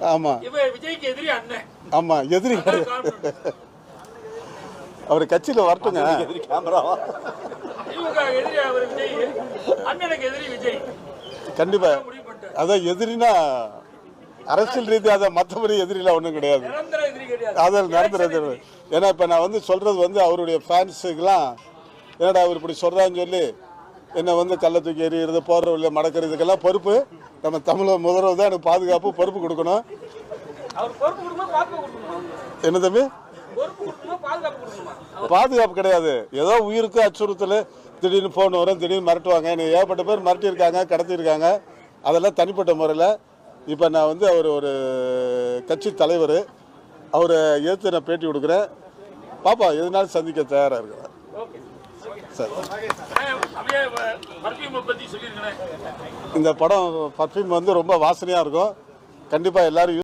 ஆமா விஜய்க்கு எதிரி அண்ணன். ஆமா எதிரி அவர் கட்சியில வரட்டுங்க. கண்டிப்பா அதான் எதிரினா அரசியல் ரீதியாக அதை மற்றபடி எதிரில ஒன்றும் கிடையாது. அதில் நடந்துறது ஏன்னா இப்போ நான் வந்து சொல்றது வந்து அவருடைய ஃபேன்ஸுக்கெல்லாம் என்னடா அவர் இப்படி சொல்றான்னு சொல்லி என்னை வந்து கள்ள தூக்கி எறிகிறது போடுற வழியில் மடக்கிறதுக்கெல்லாம் பொறுப்பு நம்ம தமிழக முதல்வர் தான் எனக்கு பாதுகாப்பு பொறுப்பு கொடுக்கணும். என்ன தம்பி பாதுகாப்பு கிடையாது, ஏதோ உயிருக்கு அச்சுறுத்தல், திடீர்னு ஃபோன் வரும், திடீர்னு மிரட்டுவாங்க. எனக்கு ஏகப்பட்ட பேர் மிரட்டியிருக்காங்க, கடத்தியிருக்காங்க. அதெல்லாம் தனிப்பட்ட முறையில். இப்போ நான் வந்து அவர் ஒரு கட்சி தலைவர், அவரை ஏற்று நான் பேட்டி கொடுக்குறேன். பாப்பா எதுனாலும் சந்திக்க தயாராக இருக்கிறேன். சார் இந்த படம் பர்ஃப்யூம் வந்து ரொம்ப வாசனையாக இருக்கும். கண்டிப்பாக எல்லாரும்